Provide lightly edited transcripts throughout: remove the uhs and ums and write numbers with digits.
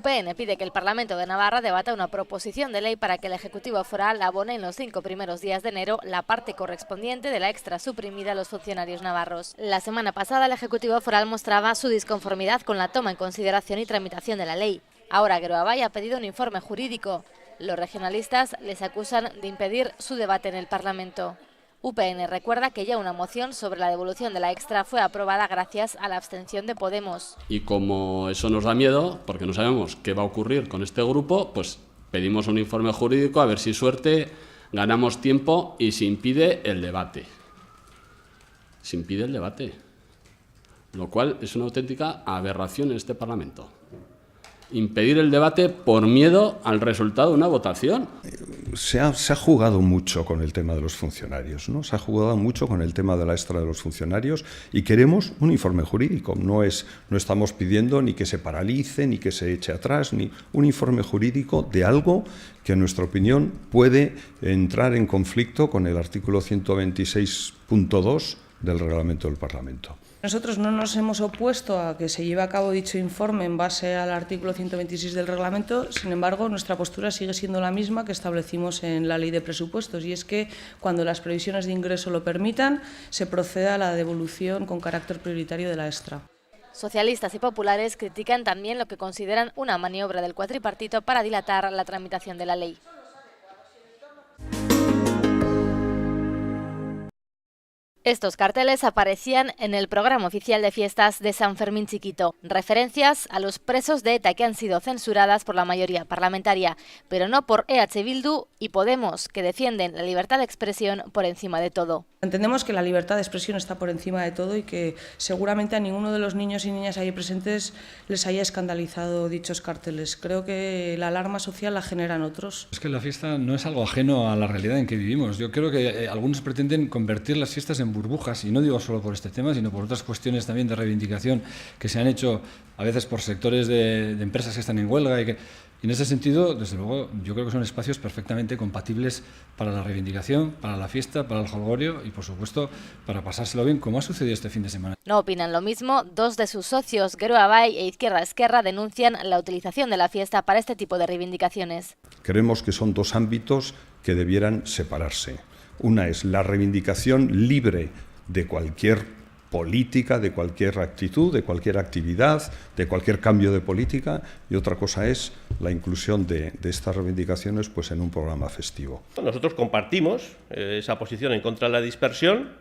UPN pide que el Parlamento de Navarra debata una proposición de ley para que el Ejecutivo Foral abone en los 5 primeros días de enero la parte correspondiente de la extra suprimida a los funcionarios navarros. La semana pasada el Ejecutivo Foral mostraba su disconformidad con la toma en consideración y tramitación de la ley. Ahora Geroabay ha pedido un informe jurídico. Los regionalistas les acusan de impedir su debate en el Parlamento. UPN recuerda que ya una moción sobre la devolución de la extra fue aprobada gracias a la abstención de Podemos. Y como eso nos da miedo, porque no sabemos qué va a ocurrir con este grupo, pues pedimos un informe jurídico a ver si suerte ganamos tiempo y se impide el debate. Se impide el debate, lo cual es una auténtica aberración en este Parlamento. Impedir el debate por miedo al resultado de una votación. Se ha jugado mucho con el tema de los funcionarios, ¿no? Se ha jugado mucho con el tema de la extra de los funcionarios y queremos un informe jurídico. No estamos pidiendo ni que se paralice, ni que se eche atrás, ni un informe jurídico de algo que, en nuestra opinión, puede entrar en conflicto con el artículo 126.2 del reglamento del Parlamento. Nosotros no nos hemos opuesto a que se lleve a cabo dicho informe en base al artículo 126 del reglamento, sin embargo, nuestra postura sigue siendo la misma que establecimos en la Ley de Presupuestos, y es que cuando las previsiones de ingreso lo permitan, se proceda a la devolución con carácter prioritario de la extra. Socialistas y populares critican también lo que consideran una maniobra del cuatripartito para dilatar la tramitación de la ley. Estos carteles aparecían en el programa oficial de fiestas de San Fermín Chiquito, referencias a los presos de ETA que han sido censuradas por la mayoría parlamentaria, pero no por EH Bildu y Podemos, que defienden la libertad de expresión por encima de todo. Entendemos que la libertad de expresión está por encima de todo y que seguramente a ninguno de los niños y niñas ahí presentes les haya escandalizado dichos carteles. Creo que la alarma social la generan otros. Es que la fiesta no es algo ajeno a la realidad en que vivimos. Yo creo que algunos pretenden convertir las fiestas en burbujas, y no digo solo por este tema, sino por otras cuestiones también de reivindicación que se han hecho a veces por sectores de empresas que están en huelga y en ese sentido, desde luego, yo creo que son espacios perfectamente compatibles para la reivindicación, para la fiesta, para el jolgorio y, por supuesto, para pasárselo bien, como ha sucedido este fin de semana. No opinan lo mismo. Dos de sus socios, Geroabay e Izquierda Esquerra, denuncian la utilización de la fiesta para este tipo de reivindicaciones. Creemos que son dos ámbitos que debieran separarse. Una es la reivindicación libre de cualquier política, de cualquier actitud, de cualquier actividad, de cualquier cambio de política, y otra cosa es la inclusión de estas reivindicaciones pues, en un programa festivo. Nosotros compartimos esa posición en contra de la dispersión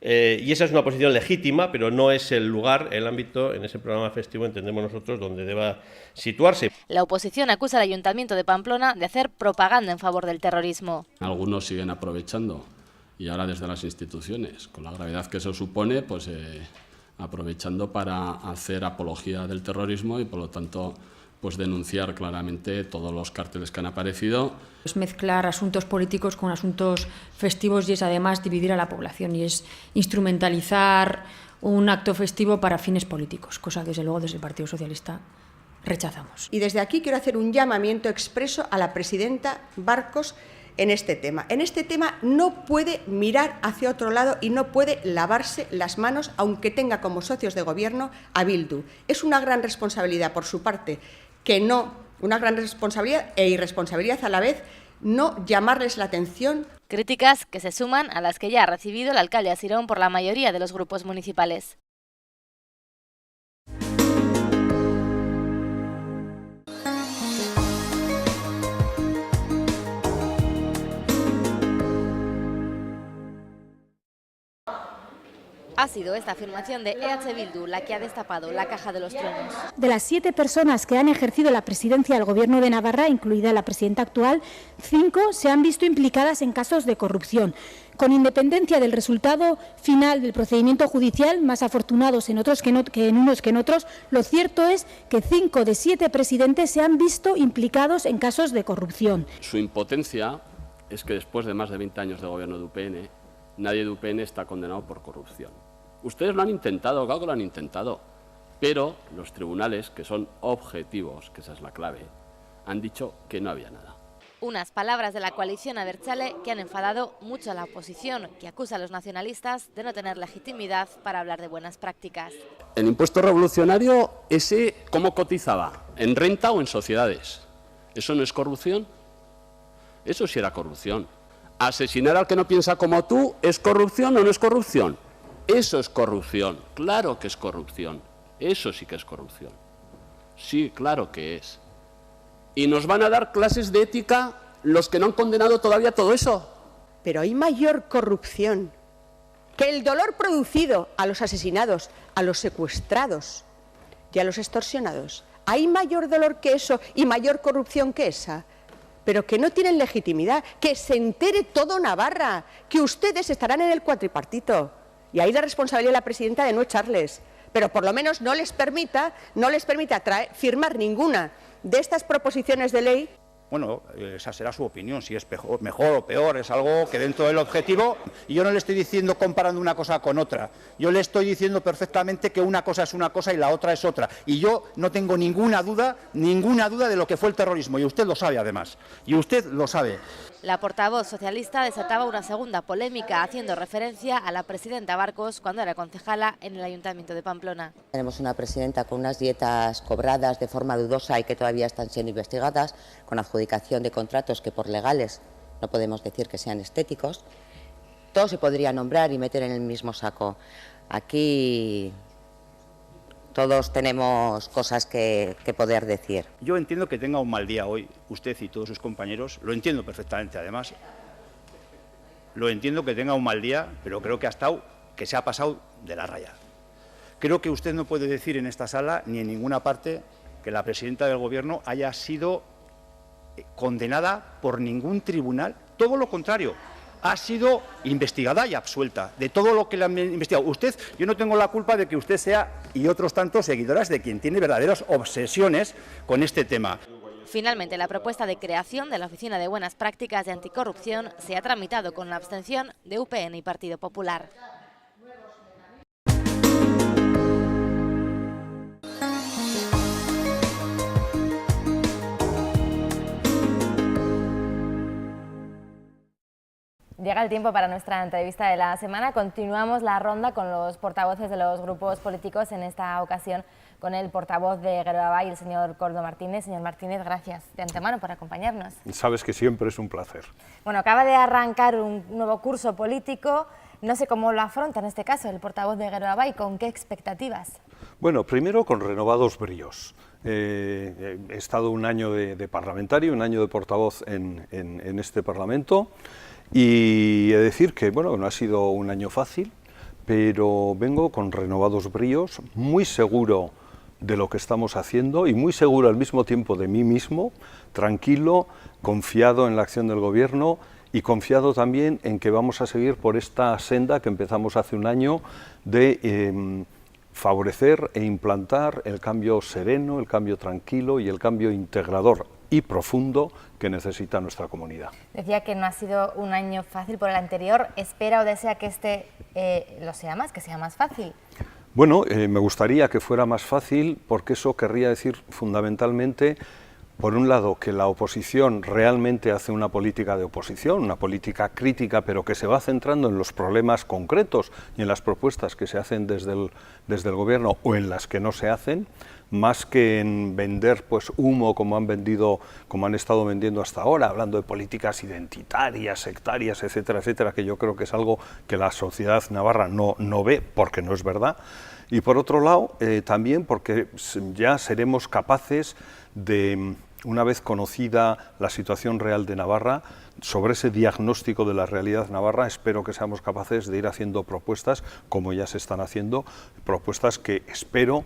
y esa es una posición legítima, pero no es el lugar, el ámbito en ese programa festivo, entendemos nosotros, donde deba situarse. La oposición acusa al Ayuntamiento de Pamplona de hacer propaganda en favor del terrorismo. Algunos siguen aprovechando, y ahora desde las instituciones, con la gravedad que eso supone, pues aprovechando para hacer apología del terrorismo y, por lo tanto, pues denunciar claramente todos los carteles que han aparecido. Es mezclar asuntos políticos con asuntos festivos y es además dividir a la población y es instrumentalizar un acto festivo para fines políticos, cosa que desde luego desde el Partido Socialista rechazamos. Y desde aquí quiero hacer un llamamiento expreso a la presidenta Barcos en este tema. En este tema no puede mirar hacia otro lado y no puede lavarse las manos, aunque tenga como socios de gobierno a Bildu. Es una gran responsabilidad por su parte, una gran responsabilidad e irresponsabilidad a la vez, no llamarles la atención. Críticas que se suman a las que ya ha recibido el alcalde Asirón por la mayoría de los grupos municipales. Ha sido esta afirmación de EH Bildu la que ha destapado la caja de los truenos. De las 7 personas que han ejercido la presidencia del Gobierno de Navarra, incluida la presidenta actual, 5 se han visto implicadas en casos de corrupción. Con independencia del resultado final del procedimiento judicial, más afortunados en unos que en otros, lo cierto es que 5 de 7 presidentes se han visto implicados en casos de corrupción. Su impotencia es que después de más de 20 años de gobierno de UPN, nadie de UPN está condenado por corrupción. Ustedes lo han intentado, claro que lo han intentado, pero los tribunales, que son objetivos, que esa es la clave, han dicho que no había nada. Unas palabras de la coalición Abertzale que han enfadado mucho a la oposición, que acusa a los nacionalistas de no tener legitimidad para hablar de buenas prácticas. El impuesto revolucionario, ese, ¿cómo cotizaba? en renta o en sociedades. ¿Eso no es corrupción? Eso sí era corrupción. ¿Asesinar al que no piensa como tú es corrupción o no es corrupción? Eso es corrupción. Claro que es corrupción. Eso sí que es corrupción. Sí, claro que es. ¿Y nos van a dar clases de ética los que no han condenado todavía todo eso? Pero hay mayor corrupción que el dolor producido a los asesinados, a los secuestrados y a los extorsionados. ¿Hay mayor dolor que eso y mayor corrupción que esa? Pero que no tienen legitimidad, que se entere todo Navarra, que ustedes estarán en el cuatripartito. Y ahí la responsabilidad de la presidenta de no echarles. Pero por lo menos no les permita firmar ninguna de estas proposiciones de ley. Bueno, esa será su opinión, si es mejor o peor, es algo que dentro del objetivo, y yo no le estoy diciendo comparando una cosa con otra, yo le estoy diciendo perfectamente que una cosa es una cosa y la otra es otra, y yo no tengo ninguna duda de lo que fue el terrorismo, y usted lo sabe además, y usted lo sabe. La portavoz socialista desataba una segunda polémica haciendo referencia a la presidenta Barcos cuando era concejala en el Ayuntamiento de Pamplona. Tenemos una presidenta con unas dietas cobradas de forma dudosa y que todavía están siendo investigadas, con adjudicación de contratos que por legales no podemos decir que sean estéticos. Todo se podría nombrar y meter en el mismo saco. Aquí todos tenemos cosas que poder decir. Yo entiendo que tenga un mal día hoy, usted y todos sus compañeros, lo entiendo perfectamente además. Lo entiendo que tenga un mal día, pero creo que se ha pasado de la raya. Creo que usted no puede decir en esta sala ni en ninguna parte que la presidenta del Gobierno haya sido condenada por ningún tribunal, todo lo contrario. Ha sido investigada y absuelta de todo lo que le han investigado. Usted, yo no tengo la culpa de que usted sea, y otros tantos seguidoras, de quien tiene verdaderas obsesiones con este tema. Finalmente, la propuesta de creación de la Oficina de Buenas Prácticas de Anticorrupción se ha tramitado con la abstención de UPN y Partido Popular. Llega el tiempo para nuestra entrevista de la semana. Continuamos la ronda con los portavoces de los grupos políticos, en esta ocasión con el portavoz de Geroa Bai, el señor Koldo Martínez. Señor Martínez, gracias de antemano por acompañarnos. Sabes que siempre es un placer. Bueno, acaba de arrancar un nuevo curso político. No sé cómo lo afronta en este caso el portavoz de Geroa Bai, ¿con qué expectativas? Bueno, primero con renovados bríos. He estado un año de parlamentario, un año de portavoz en este Parlamento. Y he de decir que bueno, no ha sido un año fácil, pero vengo con renovados bríos, muy seguro de lo que estamos haciendo y muy seguro al mismo tiempo de mí mismo, tranquilo, confiado en la acción del Gobierno y confiado también en que vamos a seguir por esta senda que empezamos hace un año de favorecer e implantar el cambio sereno, el cambio tranquilo y el cambio integrador y profundo que necesita nuestra comunidad. Decía que no ha sido un año fácil por el anterior. ¿Espera o desea que este lo sea más, que sea más fácil? Bueno, me gustaría que fuera más fácil, porque eso querría decir fundamentalmente, por un lado, que la oposición realmente hace una política de oposición, una política crítica, pero que se va centrando en los problemas concretos y en las propuestas que se hacen desde el Gobierno o en las que no se hacen, más que en vender pues humo como han estado vendiendo hasta ahora, hablando de políticas identitarias, sectarias, etcétera, etcétera, que yo creo que es algo que la sociedad navarra no ve, porque no es verdad. Y por otro lado, también porque ya seremos capaces de, una vez conocida la situación real de Navarra, sobre ese diagnóstico de la realidad navarra, espero que seamos capaces de ir haciendo propuestas, como ya se están haciendo, propuestas que espero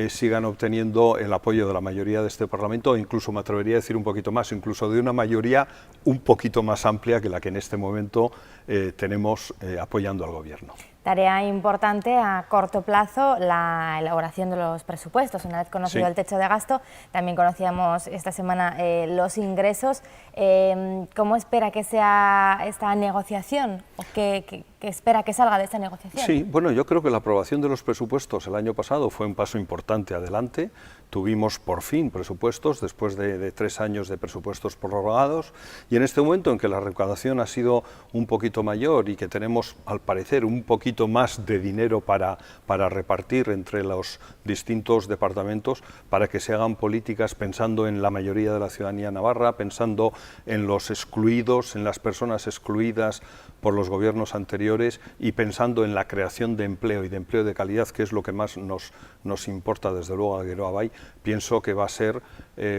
sigan obteniendo el apoyo de la mayoría de este Parlamento, e incluso me atrevería a decir un poquito más, incluso de una mayoría un poquito más amplia que la que en este momento tenemos apoyando al Gobierno. Tarea importante a corto plazo, la elaboración de los presupuestos. Una vez conocido el techo de gasto, también conocíamos esta semana los ingresos. ¿Cómo espera que sea esta negociación? ¿O qué que espera que salga de esta negociación. Sí, bueno, yo creo que la aprobación de los presupuestos el año pasado fue un paso importante adelante. Tuvimos por fin presupuestos después de 3 años de presupuestos prorrogados, y en este momento en que la recaudación ha sido un poquito mayor y que tenemos, al parecer, un poquito más de dinero para repartir entre los distintos departamentos, para que se hagan políticas pensando en la mayoría de la ciudadanía navarra, pensando en los excluidos, en las personas excluidas por los gobiernos anteriores, y pensando en la creación de empleo y de empleo de calidad, que es lo que más nos importa desde luego a Geroa Bai. Pienso que va a ser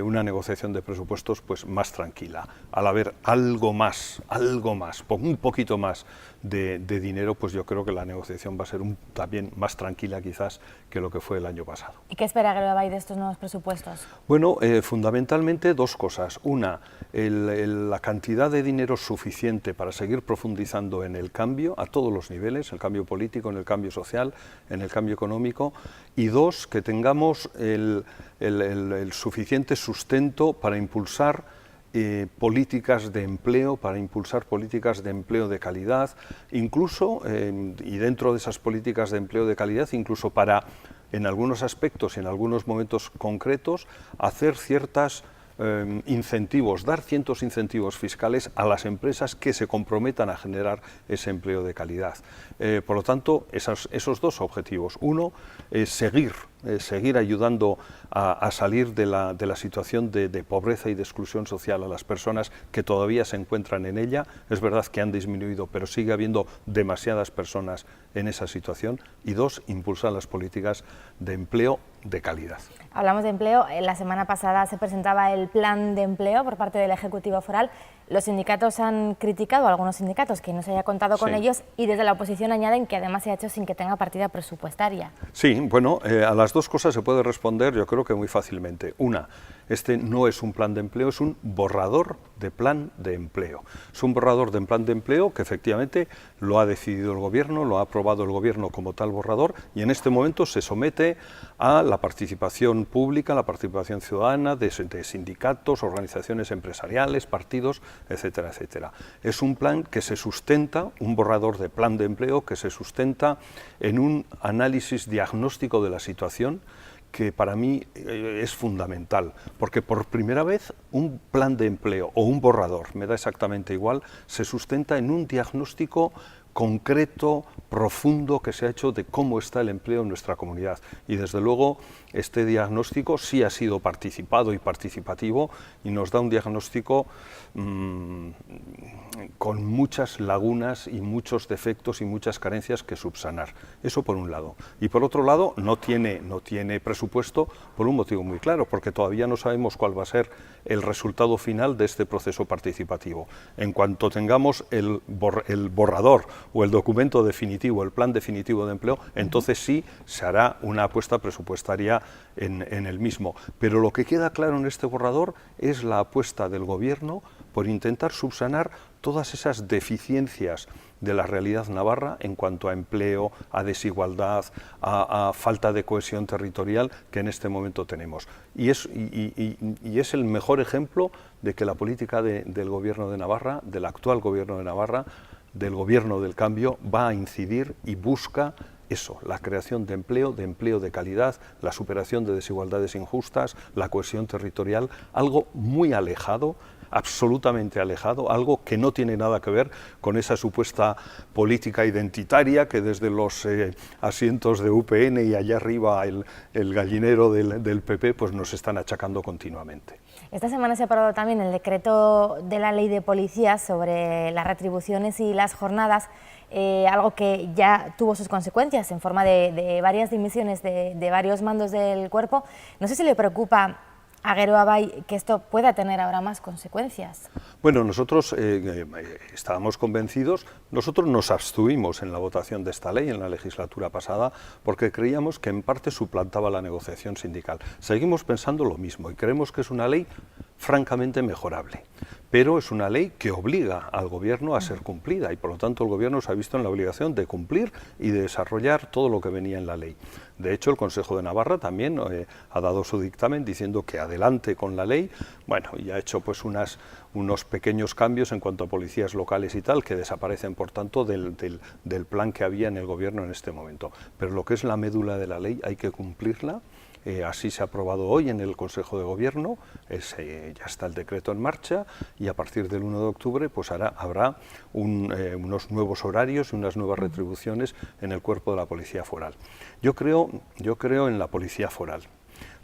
una negociación de presupuestos pues más tranquila. Al haber algo más, un poquito más de dinero, pues yo creo que la negociación va a ser también más tranquila quizás que lo que fue el año pasado. ¿Y qué espera Geroa Bai de estos nuevos presupuestos? Bueno, fundamentalmente 2 cosas. Una, la cantidad de dinero suficiente para seguir profundizando en el cambio a todos los niveles, el cambio político, en el cambio social, en el cambio económico, y 2, que tengamos el suficiente sustento para impulsar políticas de empleo, de calidad, incluso, y dentro de esas políticas de empleo de calidad, incluso para, en algunos aspectos y en algunos momentos concretos, hacer ciertos incentivos, dar ciertos incentivos fiscales a las empresas que se comprometan a generar ese empleo de calidad. Por lo tanto, esos 2 objetivos. Uno, seguir ayudando a salir de la situación de pobreza y de exclusión social a las personas que todavía se encuentran en ella. Es verdad que han disminuido, pero sigue habiendo demasiadas personas en esa situación. Y 2, impulsar las políticas de empleo de calidad. Hablamos de empleo. La semana pasada se presentaba el plan de empleo por parte del Ejecutivo Foral. Los sindicatos han criticado, algunos sindicatos, que no se haya contado con ellos, y desde la oposición añaden que además se ha hecho sin que tenga partida presupuestaria. Sí, bueno, a las 2 cosas se puede responder yo creo que muy fácilmente. Una, este no es un plan de empleo, es un borrador de plan de empleo. Es un borrador de plan de empleo que efectivamente lo ha decidido el Gobierno, lo ha aprobado el Gobierno como tal borrador, y en este momento se somete a la participación pública, la participación ciudadana de sindicatos, organizaciones empresariales, partidos, etcétera, etcétera. Es un plan que se sustenta, un borrador de plan de empleo que se sustenta en un análisis diagnóstico de la situación, que para mí es fundamental, porque por primera vez un plan de empleo o un borrador, me da exactamente igual, se sustenta en un diagnóstico concreto, profundo, que se ha hecho de cómo está el empleo en nuestra comunidad. Y desde luego este diagnóstico sí ha sido participado y participativo, y nos da un diagnóstico con muchas lagunas y muchos defectos y muchas carencias que subsanar. Eso por un lado. Y por otro lado, no tiene presupuesto por un motivo muy claro, porque todavía no sabemos cuál va a ser el resultado final de este proceso participativo. En cuanto tengamos el borrador o el documento definitivo, el plan definitivo de empleo, entonces sí se hará una apuesta presupuestaria en el mismo. Pero lo que queda claro en este borrador es la apuesta del Gobierno por intentar subsanar todas esas deficiencias de la realidad navarra en cuanto a empleo, a desigualdad, a falta de cohesión territorial que en este momento tenemos. Y es el mejor ejemplo de que la política del Gobierno de Navarra, del actual Gobierno de Navarra, del Gobierno del Cambio, va a incidir y busca eso, la creación de empleo de calidad, la superación de desigualdades injustas, la cohesión territorial, algo muy alejado, absolutamente alejado, algo que no tiene nada que ver con esa supuesta política identitaria que desde los asientos de UPN y allá arriba el gallinero del PP pues nos están achacando continuamente. Esta semana se ha aprobado también el decreto de la Ley de Policías sobre las retribuciones y las jornadas, algo que ya tuvo sus consecuencias en forma de varias dimisiones de varios mandos del cuerpo. No sé si le preocupa a Geroa Bai que esto pueda tener ahora más consecuencias. Bueno, nosotros estábamos convencidos, nosotros nos abstuvimos en la votación de esta ley en la legislatura pasada porque creíamos que en parte suplantaba la negociación sindical. Seguimos pensando lo mismo y creemos que es una ley francamente mejorable. Pero es una ley que obliga al Gobierno a ser cumplida y por lo tanto el Gobierno se ha visto en la obligación de cumplir y de desarrollar todo lo que venía en la ley. De hecho, el Consejo de Navarra también ha dado su dictamen diciendo que adelante con la ley, bueno, y ha hecho pues unos pequeños cambios en cuanto a policías locales y tal, que desaparecen por tanto del plan que había en el Gobierno en este momento. Pero lo que es la médula de la ley hay que cumplirla. Así se ha aprobado hoy en el Consejo de Gobierno, ya está el decreto en marcha y a partir del 1 de octubre pues habrá unos nuevos horarios y unas nuevas retribuciones en el cuerpo de la Policía Foral. Yo creo en la Policía Foral.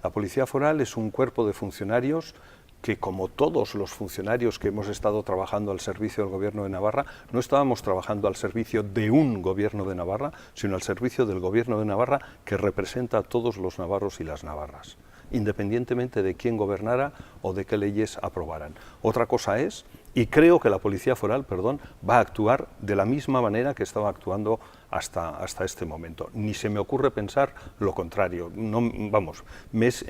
La Policía Foral es un cuerpo de funcionarios que, como todos los funcionarios que hemos estado trabajando al servicio del Gobierno de Navarra, no estábamos trabajando al servicio de un Gobierno de Navarra, sino al servicio del Gobierno de Navarra que representa a todos los navarros y las navarras, independientemente de quién gobernara o de qué leyes aprobaran. Otra cosa es, y creo que la Policía Foral, va a actuar de la misma manera que estaba actuando hasta este momento. Ni se me ocurre pensar lo contrario. No, vamos, me es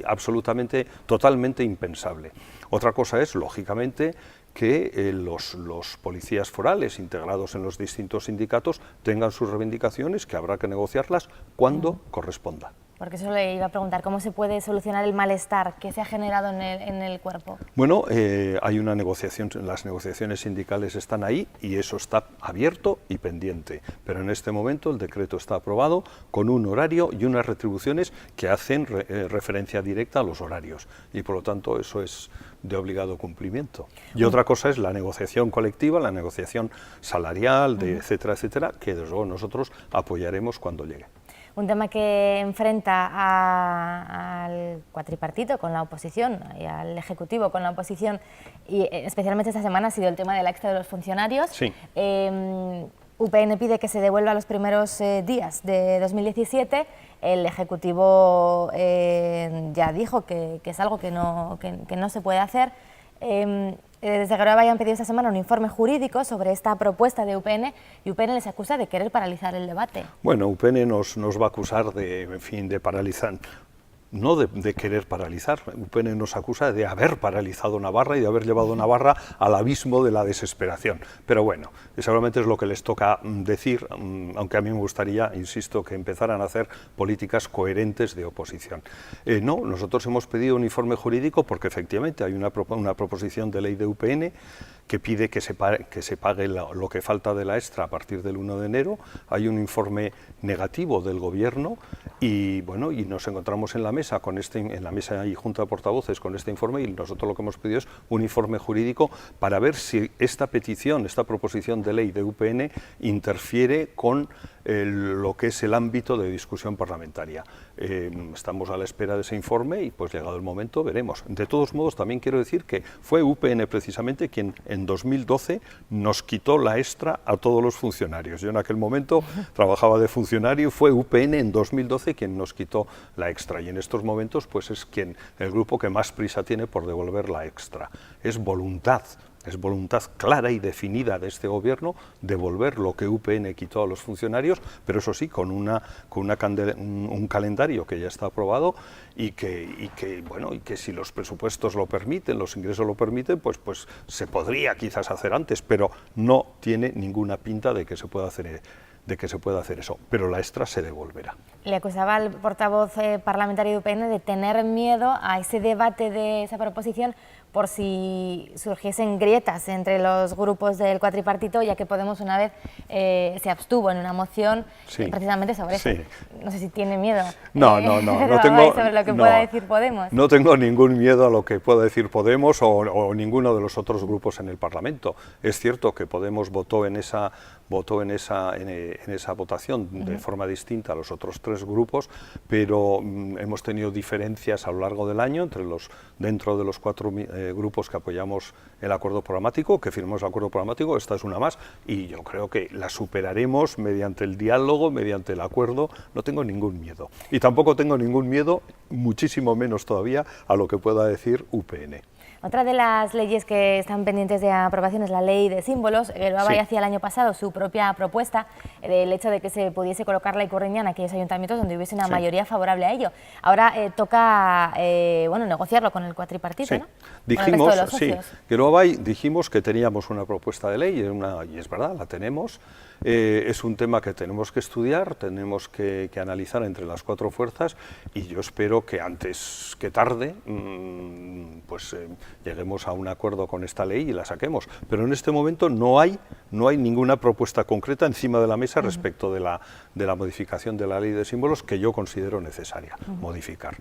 absolutamente, totalmente impensable. Otra cosa es, lógicamente, que los policías forales integrados en los distintos sindicatos tengan sus reivindicaciones, que habrá que negociarlas cuando corresponda. Porque eso le iba a preguntar, ¿cómo se puede solucionar el malestar que se ha generado en el cuerpo? Bueno, hay una negociación, las negociaciones sindicales están ahí y eso está abierto y pendiente, pero en este momento el decreto está aprobado con un horario y unas retribuciones que hacen referencia directa a los horarios y por lo tanto eso es de obligado cumplimiento. Y otra cosa es la negociación colectiva, la negociación salarial, etcétera, etcétera, que desde luego nosotros apoyaremos cuando llegue. Un tema que enfrenta al cuatripartito con la oposición y al Ejecutivo con la oposición, y especialmente esta semana ha sido el tema de la extra de los funcionarios. Sí. UPN pide que se devuelva los primeros días de 2017. El Ejecutivo ya dijo que es algo que no se puede hacer. Desde Geroa han pedido esta semana un informe jurídico sobre esta propuesta de UPN y UPN les acusa de querer paralizar el debate. Bueno, UPN nos va a acusar de paralizar, no de querer paralizar. UPN nos acusa de haber paralizado Navarra y de haber llevado Navarra al abismo de la desesperación. Pero bueno, seguramente es lo que les toca decir, aunque a mí me gustaría, insisto, que empezaran a hacer políticas coherentes de oposición. No, nosotros hemos pedido un informe jurídico porque efectivamente hay una proposición de ley de UPN que pide que se pague lo que falta de la extra a partir del 1 de enero. Hay un informe negativo del Gobierno y bueno, y nos encontramos en la mesa en la mesa y junta de portavoces con este informe y nosotros lo que hemos pedido es un informe jurídico para ver si esta petición, esta proposición de ley de UPN interfiere con lo que es el ámbito de discusión parlamentaria. Estamos a la espera de ese informe y pues llegado el momento veremos. De todos modos también quiero decir que fue UPN precisamente quien en 2012 nos quitó la extra a todos los funcionarios. Yo en aquel momento trabajaba de funcionario y fue UPN en 2012 quien nos quitó la extra y en estos momentos pues es el grupo que más prisa tiene por devolver la extra. Es voluntad clara y definida de este Gobierno devolver lo que UPN quitó a los funcionarios, pero eso sí, con un calendario que ya está aprobado y que si los presupuestos lo permiten, los ingresos lo permiten, pues se podría quizás hacer antes, pero no tiene ninguna pinta de que se pueda hacer eso, pero la extra se devolverá. Le acusaba al portavoz parlamentario de UPN de tener miedo a ese debate de esa proposición por si surgiesen grietas entre los grupos del cuatripartito, ya que Podemos una vez se abstuvo en una moción precisamente sobre eso. No sé si tiene miedo. No tengo, sobre lo que pueda decir Podemos. No tengo ningún miedo a lo que pueda decir Podemos o ninguno de los otros grupos en el Parlamento. Es cierto que Podemos votó en esa votación de forma distinta a los otros tres grupos, pero hemos tenido diferencias a lo largo del año dentro de los cuatro grupos que apoyamos el acuerdo programático, que firmamos el acuerdo programático. Esta es una más y yo creo que la superaremos mediante el diálogo, mediante el acuerdo. No tengo ningún miedo y tampoco tengo ningún miedo, muchísimo menos todavía, a lo que pueda decir UPN. Otra de las leyes que están pendientes de aprobación es la ley de símbolos. Geroa Bai hacía el año pasado su propia propuesta del hecho de que se pudiese colocar la ikurriña en aquellos ayuntamientos donde hubiese una mayoría favorable a ello. Ahora toca negociarlo con el cuatripartito, ¿no? Dijimos, Geroa Bai dijimos que teníamos una propuesta de ley y es verdad, la tenemos. Es un tema que tenemos que estudiar, tenemos que analizar entre las cuatro fuerzas y yo espero que antes que tarde lleguemos a un acuerdo con esta ley y la saquemos. Pero en este momento no hay ninguna propuesta concreta encima de la mesa respecto de la modificación de la ley de símbolos que yo considero necesaria modificar.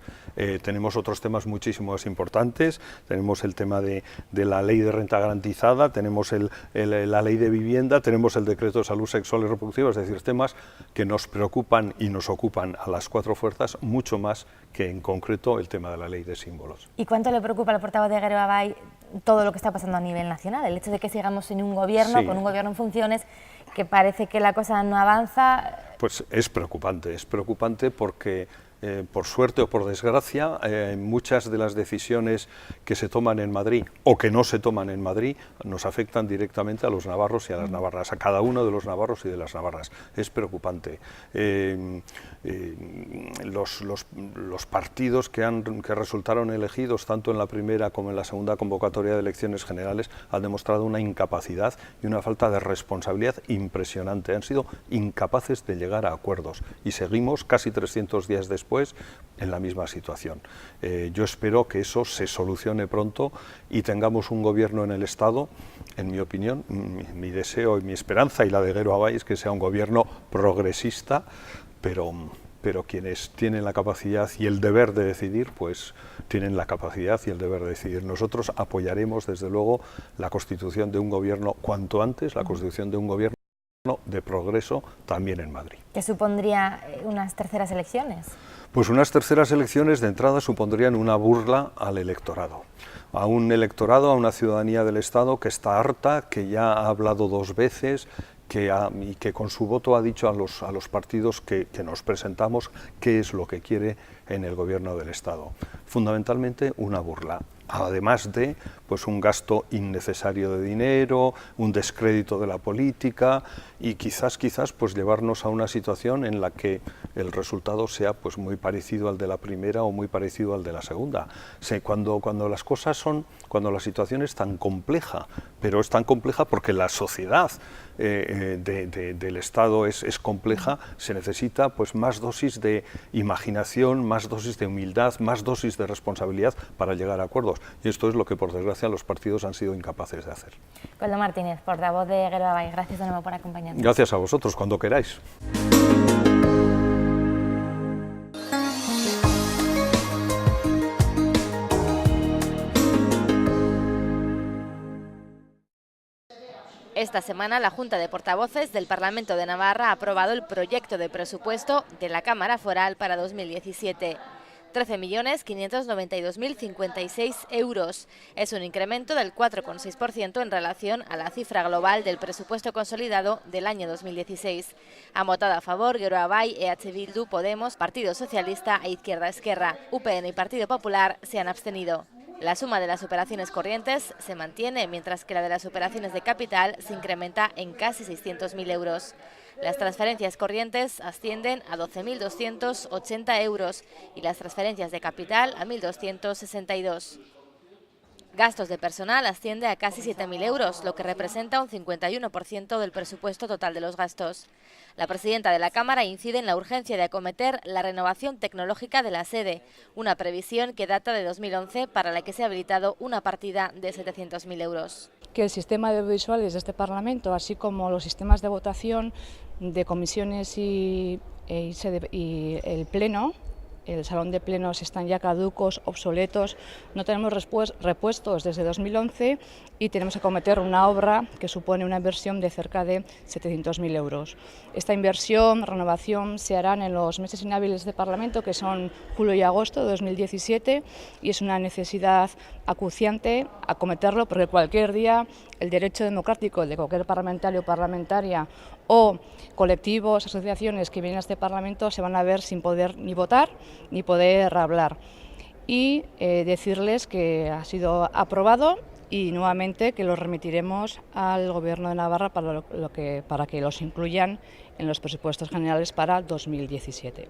Tenemos otros temas muchísimo más importantes, tenemos el tema de la ley de renta garantizada, tenemos la ley de vivienda, tenemos el decreto de salud sexual y reproductiva, es decir, temas que nos preocupan y nos ocupan a las cuatro fuerzas mucho más que en concreto el tema de la ley de símbolos. ¿Y cuánto le preocupa al portavoz de Geroa Bai todo lo que está pasando a nivel nacional? El hecho de que sigamos sin un gobierno, con un gobierno en funciones, que parece que la cosa no avanza. Pues es preocupante porque por suerte o por desgracia, muchas de las decisiones que se toman en Madrid o que no se toman en Madrid nos afectan directamente a los navarros y a las navarras, a cada uno de los navarros y de las navarras. Es preocupante. Los partidos que resultaron elegidos tanto en la primera como en la segunda convocatoria de elecciones generales han demostrado una incapacidad y una falta de responsabilidad impresionante. Han sido incapaces de llegar a acuerdos y seguimos casi 300 días después en la misma situación. Yo espero que eso se solucione pronto y tengamos un gobierno en el Estado, en mi opinión, mi deseo y mi esperanza y la de Geroa Bai es que sea un gobierno progresista, pero quienes tienen la capacidad y el deber de decidir, pues tienen la capacidad y el deber de decidir. Nosotros apoyaremos desde luego la constitución de un gobierno cuanto antes, la constitución de un gobierno de progreso también en Madrid. ¿Qué supondría unas terceras elecciones? Pues unas terceras elecciones de entrada supondrían una burla al electorado, a una ciudadanía del Estado que está harta, que ya ha hablado 2 veces, y que con su voto ha dicho a los partidos que nos presentamos qué es lo que quiere en el gobierno del Estado. Fundamentalmente una burla, además de pues un gasto innecesario de dinero, un descrédito de la política y quizás pues llevarnos a una situación en la que el resultado sea pues muy parecido al de la primera o muy parecido al de la segunda. Cuando la situación es tan compleja, pero es tan compleja porque la sociedad del Estado es compleja, se necesita pues más dosis de imaginación, más dosis de humildad, más dosis de responsabilidad para llegar a acuerdos. Y esto es lo que, por desgracia, los partidos han sido incapaces de hacer. Koldo Martínez, portavoz de Geroa Bai, gracias de nuevo por acompañarnos. Gracias a vosotros, cuando queráis. Esta semana la Junta de Portavoces del Parlamento de Navarra ha aprobado el proyecto de presupuesto de la Cámara Foral para 2017. 13.592.056 euros. Es un incremento del 4,6% en relación a la cifra global del presupuesto consolidado del año 2016. Han votado a favor Geroa Bai, EH Bildu, Podemos, Partido Socialista e Izquierda Esquerra. UPN y Partido Popular se han abstenido. La suma de las operaciones corrientes se mantiene, mientras que la de las operaciones de capital se incrementa en casi 600.000 euros. Las transferencias corrientes ascienden a 12.280 euros y las transferencias de capital a 1.262. Gastos de personal asciende a casi 7.000 euros, lo que representa un 51% del presupuesto total de los gastos. La presidenta de la Cámara incide en la urgencia de acometer la renovación tecnológica de la sede, una previsión que data de 2011 para la que se ha habilitado una partida de 700.000 euros. Que el sistema de audiovisuales de este Parlamento, así como los sistemas de votación de comisiones y el Pleno, el salón de plenos están ya caducos, obsoletos, no tenemos repuestos desde 2011 y tenemos que acometer una obra que supone una inversión de cerca de 700.000 euros. Esta inversión, renovación, se harán en los meses inhábiles de Parlamento, que son julio y agosto de 2017, y es una necesidad acuciante acometerlo porque cualquier día el derecho democrático de cualquier parlamentario o parlamentaria o colectivos, asociaciones que vienen a este Parlamento se van a ver sin poder ni votar ni poder hablar. y decirles que ha sido aprobado y nuevamente que lo remitiremos al Gobierno de Navarra para que los incluyan en los presupuestos generales para 2017.